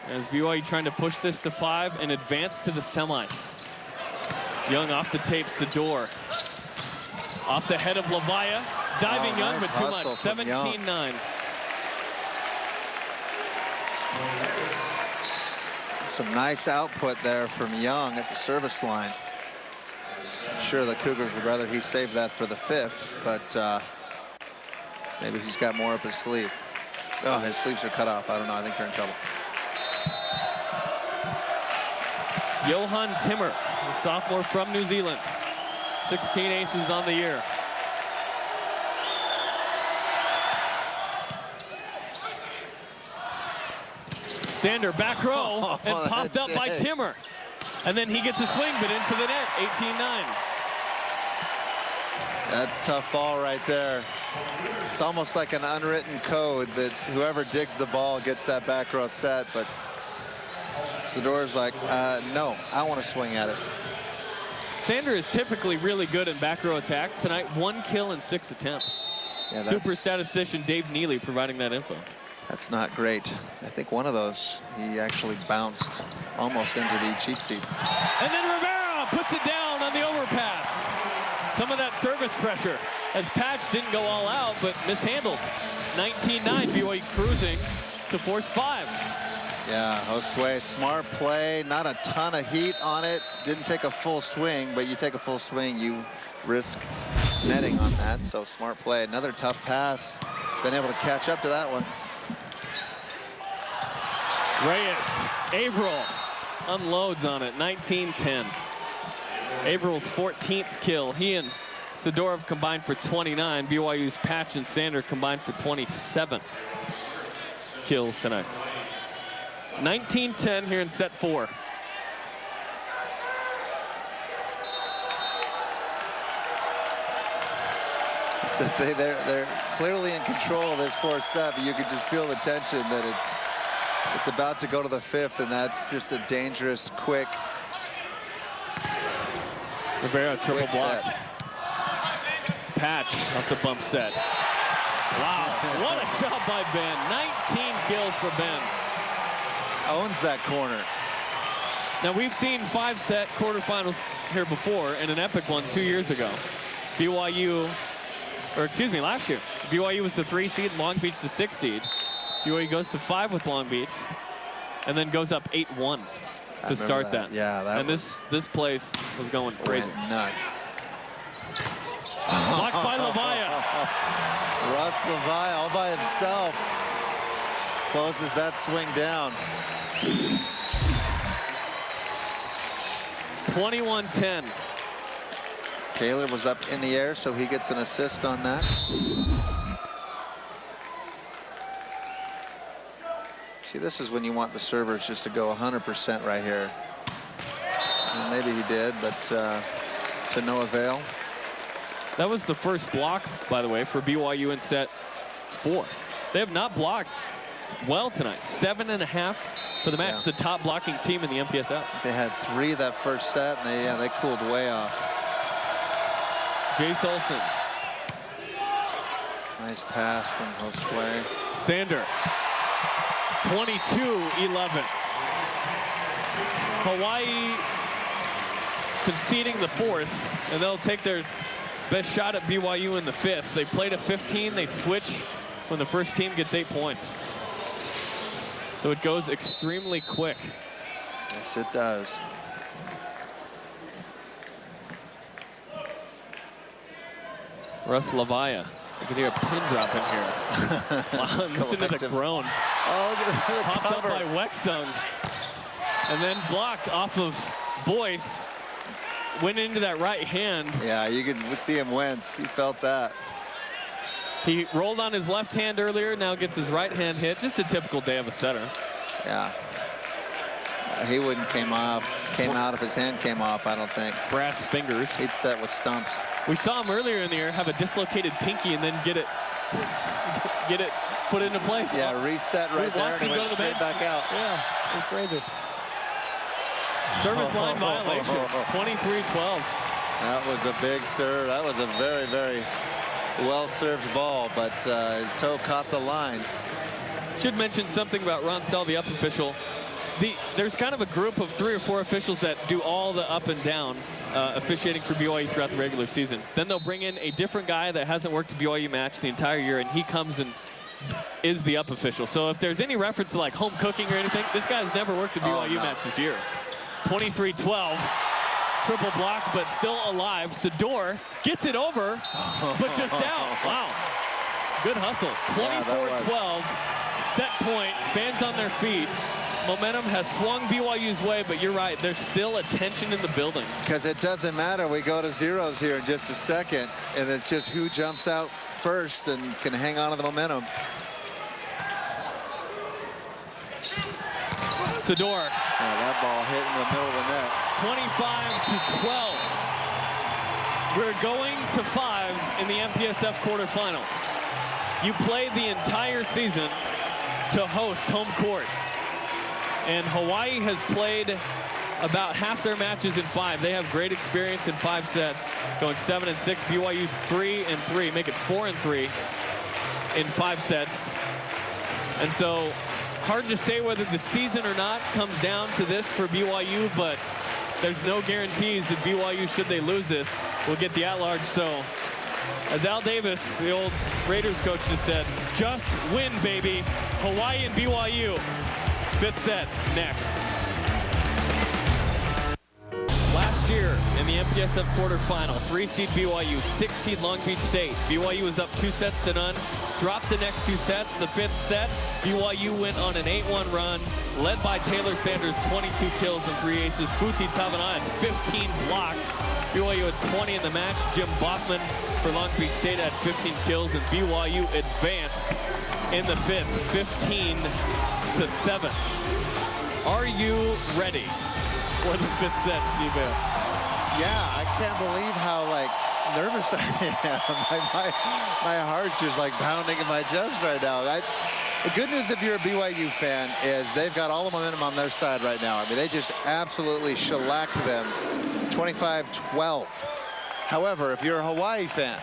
as BYU trying to push this to 5 and advance to the semis. Young off the tape, Sador. Off the head of Lavaya. Diving Young, nice but too much. hustle from Young. 17-9. Some nice output there from Young at the service line. I'm sure the Cougars would rather he save that for the 5th, but maybe he's got more up his sleeve. Oh, his sleeves are cut off. I don't know. I think they're in trouble. Johan Timmer, a sophomore from New Zealand. 16 aces on the year. Sander back row and popped up by Timmer. And then he gets a swing, but into the net, 18-9. That's tough ball right there. It's almost like an unwritten code that whoever digs the ball gets that back row set, but Sador's like, no, I want to swing at it. Sander is typically really good in back row attacks. Tonight, 1 kill in 6 attempts. Yeah, Super statistician Dave Neely providing that info. That's not great. I think one of those, he actually bounced almost into the cheap seats. And then Rivera puts it down on the overpass. Some of that service pressure as Patch didn't go all out, but mishandled. 19-9, BYU cruising to force 5. Yeah, Josue, smart play, not a ton of heat on it. Didn't take a full swing, but you take a full swing, you risk netting on that, so smart play. Another tough pass. Been able to catch up to that one. Reyes, Averill unloads on it, 19-10. Averill's 14th kill. He and Sadorov combined for 29. BYU's Patch and Sander combined for 27 kills tonight. 19-10 here in set 4. So they're clearly in control of this 4th set, but you can just feel the tension that it's about to go to the 5th, and that's just a dangerous, quick. Rivera triple block. Patch off the bump set. Wow, what a shot by Ben. 19 kills for Ben. Owns that corner. Now we've seen 5-set quarterfinals here before, and an epic one 2 years ago. BYU, or excuse me, last year. BYU was the 3 seed, Long Beach the 6 seed. BYU goes to 5 with Long Beach, and then goes up 8-1 to start that. Yeah, that and this place was going crazy. Nuts. Blocked by Lavaya. Russ Lavaya all by himself. Closes that swing down. 21-10. Kaler was up in the air, so he gets an assist on that. See, this is when you want the servers just to go 100% right here. And maybe he did, but to no avail. That was the first block, by the way, for BYU in set 4. They have not blocked well tonight. 7.5 for the match. Yeah. The top blocking team in the MPSL. They had 3 that first set, and they cooled way off. Jace Olsen. Nice pass from Josue. Sander. 22-11. Hawaii conceding the 4th, and they'll take their best shot at BYU in the 5th. They played a 15. They switch when the first team gets 8 points. So it goes extremely quick. Yes, it does. Russ Lavaya. I can hear a pin drop in here. Wow, listen to the groan. Oh, look at the Popped cover. up by Wexung. And then blocked off of Boyce. Went into that right hand. Yeah, you could see him wince. He felt that. He rolled on his left hand earlier, now gets his right hand hit. Just a typical day of a setter. Yeah. He wouldn't came out if his hand came off, I don't think. Brass fingers. He'd set with stumps. We saw him earlier in the year have a dislocated pinky and then get it put into place. Yeah, reset right there and he went straight back out. Yeah, it's crazy. Service line violation, 23-12. That was a big serve. That was a very, very well-served ball, but his toe caught the line. Should mention something about Ron Stahl, the up official. there's kind of a group of 3 or 4 officials that do all the up and down officiating for BYU throughout the regular season. Then they'll bring in a different guy that hasn't worked a BYU match the entire year, and he comes and is the up official. So if there's any reference to like home cooking or anything, this guy's never worked a BYU match this year. 23-12, triple block, but still alive. Sador gets it over, but just out. Wow, good hustle. 24-12, set point, fans on their feet. Momentum has swung BYU's way, but you're right, there's still a tension in the building. Because it doesn't matter, we go to zeros here in just a second, and it's just who jumps out first and can hang on to the momentum. Sador. Yeah, that ball hit in the middle of the net. 25-12. We're going to 5 in the MPSF quarterfinal. You played the entire season to host home court. And Hawaii has played about half their matches in 5. They have great experience in 5 sets, going 7-6. BYU's 3-3, make it 4-3 in 5 sets. And so hard to say whether the season or not comes down to this for BYU, but there's no guarantees that BYU, should they lose this, will get the at-large. So as Al Davis, the old Raiders coach, just said, just win, baby. Hawaii and BYU. 5th set next. Last year in the MPSF quarterfinal, 3-seed BYU, 6-seed Long Beach State. BYU was up 2-0, dropped the next 2 sets. The 5th set, BYU went on an 8-1 run, led by Taylor Sanders, 22 kills and 3 aces. Futi Tavana had 15 blocks. BYU had 20 in the match. Jim Boffman for Long Beach State had 15 kills, and BYU advanced in the 5th, 15-7. Are you ready for the 5th set, Steve Bear? Yeah, I can't believe how nervous I am. My heart's just pounding in my chest right now. The good news if you're a BYU fan is they've got all the momentum on their side right now. I mean, they just absolutely shellacked them 25-12. However, if you're a Hawaii fan,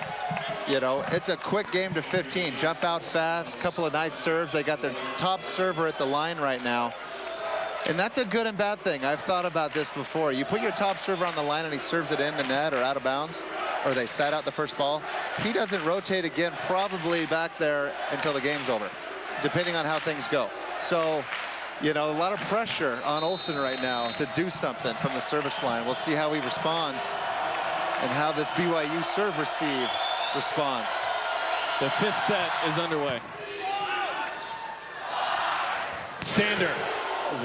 you know, it's a quick game to 15. Jump out fast, couple of nice serves. They got their top server at the line right now. And that's a good and bad thing. I've thought about this before. You put your top server on the line and he serves it in the net or out of bounds, or they sat out the first ball. He doesn't rotate again, probably back there until the game's over, depending on how things go. So, you know, a lot of pressure on Olsen right now to do something from the service line. We'll see how he responds and how this BYU serve receive responds. The 5th set is underway. Sander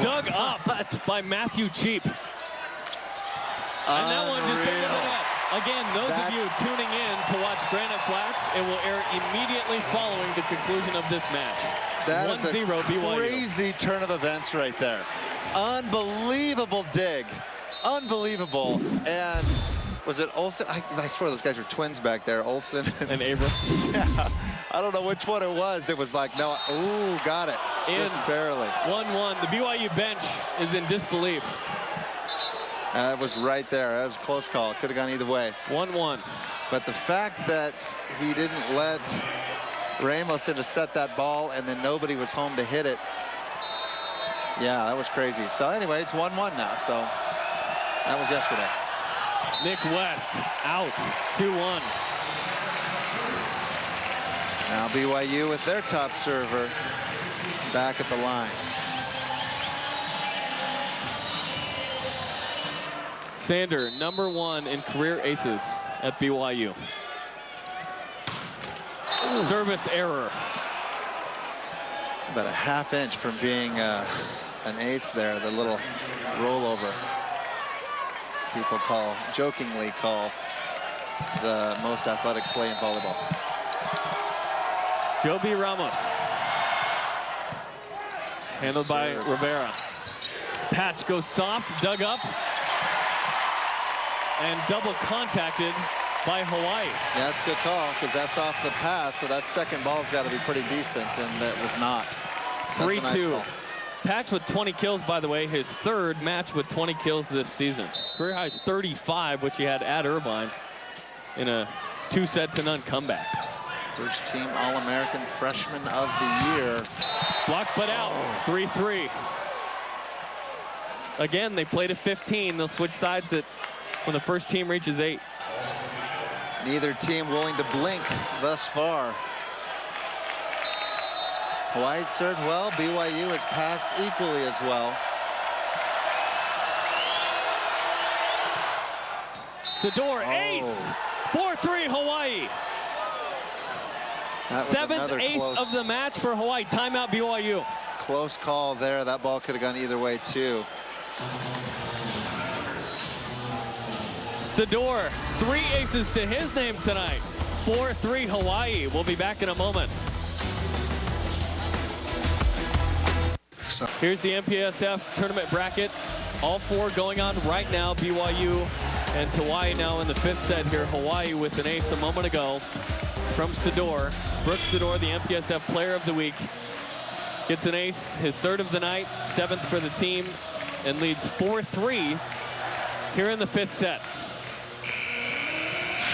dug up by Matthew Cheap. And that one just over the net. Again, those of you tuning in to watch Granite Flats, it will air immediately following the conclusion of this match. That is a BYU. Crazy turn of events right there. Unbelievable dig. Unbelievable. And was it Olsen? I swear those guys are twins back there, Olsen and Abrams. Yeah. I don't know which one it was. It was like, no, ooh, got it. Just barely. 1-1. The BYU bench is in disbelief. It was right there. That was a close call. Could have gone either way. 1-1. But the fact that he didn't let Ramos in to set that ball and then nobody was home to hit it. Yeah, that was crazy. So anyway, it's 1-1 now. So that was yesterday. Nick West out. 2-1. Now BYU with their top server back at the line. Sander, #1 in career aces at BYU. Service error. About a ½ inch from being an ace there, the little rollover. People jokingly call the most athletic play in volleyball. Joby Ramos. Handled by Rivera. Patch goes soft, dug up, and double contacted by Hawaii. Yeah, that's a good call because that's off the pass, so that second ball's got to be pretty decent, and it was not. 3-2. Nice. Patch with 20 kills, by the way, his 3rd match with 20 kills this season. Career high is 35, which he had at Irvine in a 2-0 comeback. First team All-American freshman of the year. Blocked but out. 3-3. Again, they played at 15. They'll switch sides when the first team reaches 8. Neither team willing to blink thus far. Hawaii served well. BYU has passed equally as well. Sador, ace! 4-3 Hawaii. Seventh ace of the match for Hawaii. Timeout BYU. Close call there. That ball could have gone either way too. Sador, 3 aces to his name tonight. 4-3 Hawaii. We'll be back in a moment. Here's the MPSF tournament bracket. All 4 going on right now. BYU and Hawaii now in the 5th set here. Hawaii with an ace a moment ago from Sador. Brooks Sador, the MPSF Player of the Week, gets an ace, his 3rd of the night, 7th for the team, and leads 4-3 here in the 5th set.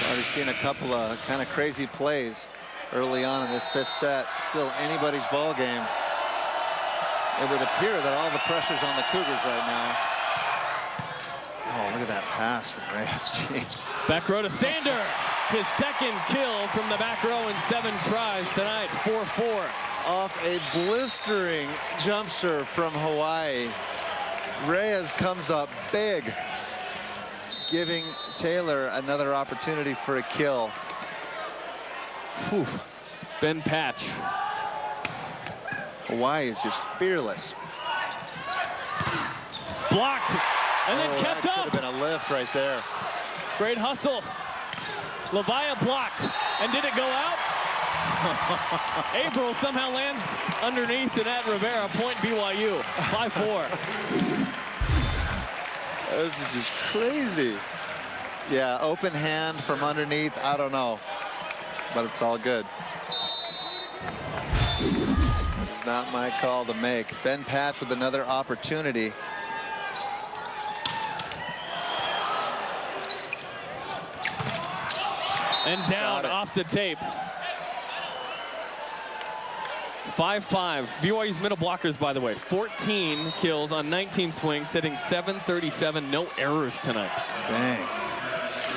Already seen a couple of kind of crazy plays early on in this 5th set. Still anybody's ball game. It would appear that all the pressure's on the Cougars right now. Oh, look at that pass from Reyes. Back row to Sander. His 2nd kill from the back row in 7 tries tonight. 4-4. Off a blistering jump serve from Hawaii. Reyes comes up big, giving Taylor another opportunity for a kill. Whew. Ben Patch. Hawaii is just fearless. Blocked and then kept that up. Could have been a lift right there. Great hustle. Lavia blocked. And did it go out? April somehow lands underneath the net. Rivera, point BYU. 5-4. This is just crazy. Yeah, open hand from underneath. I don't know. But it's all good. It's not my call to make. Ben Patch with another opportunity. And down off the tape. 5-5. BYU's middle blockers, by the way, 14 kills on 19 swings, hitting .737. No errors tonight. Dang.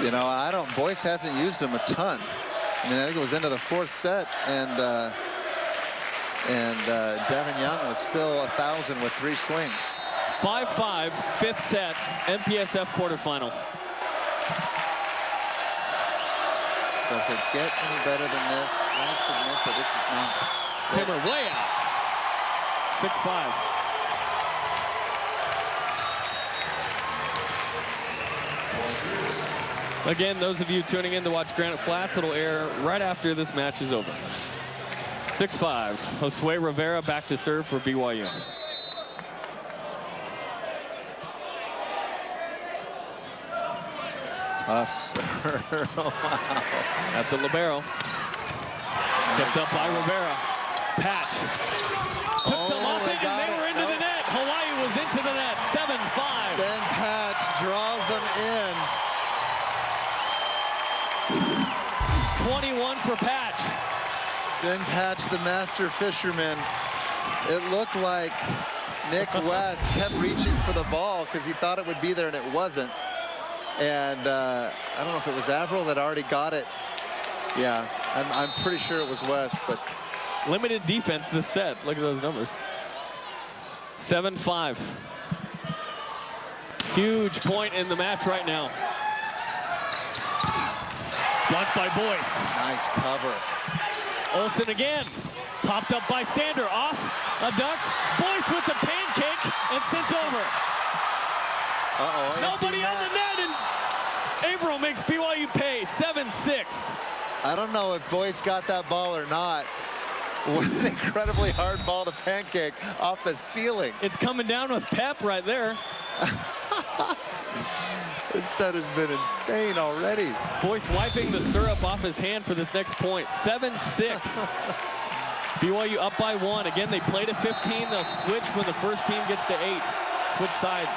You know, Boyce hasn't used them a ton. I mean, I think it was into the 4th set, and Devin Young was still 1,000 with 3 swings. 5-5, 5th set, MPSF quarterfinal. Does it get any better than this? I submit that it does not. Timmer way out. 6-5. Again, those of you tuning in to watch Granite Flats, it'll air right after this match is over. 6-5. Josue Rivera back to serve for BYU. Tough serve. Wow. At the libero. Kept up by Rivera. Patch. Took some off it, and they were into the net. Hawaii was into the net. 7-5. Ben Patch draws them in. 21 for Patch. Ben Patch, the master fisherman. It looked like Nick West kept reaching for the ball because he thought it would be there and it wasn't. And I don't know if it was Averill that already got it. Yeah, I'm pretty sure it was West, but limited defense this set. Look at those numbers. 7-5. Huge point in the match right now. Blocked by Boyce. Nice cover. Olsen again. Popped up by Sander. Off a duck. Boyce with the pancake and sent over. Uh-oh. Nobody on the net, and Averill makes BYU pay. 7-6. I don't know if Boyce got that ball or not. What an incredibly hard ball to pancake off the ceiling. It's coming down with pep right there. This set has been insane already. Boyce wiping the syrup off his hand for this next point. 7-6. BYU up by 1. Again, they played at 15. They'll switch when the first team gets to 8. Switch sides.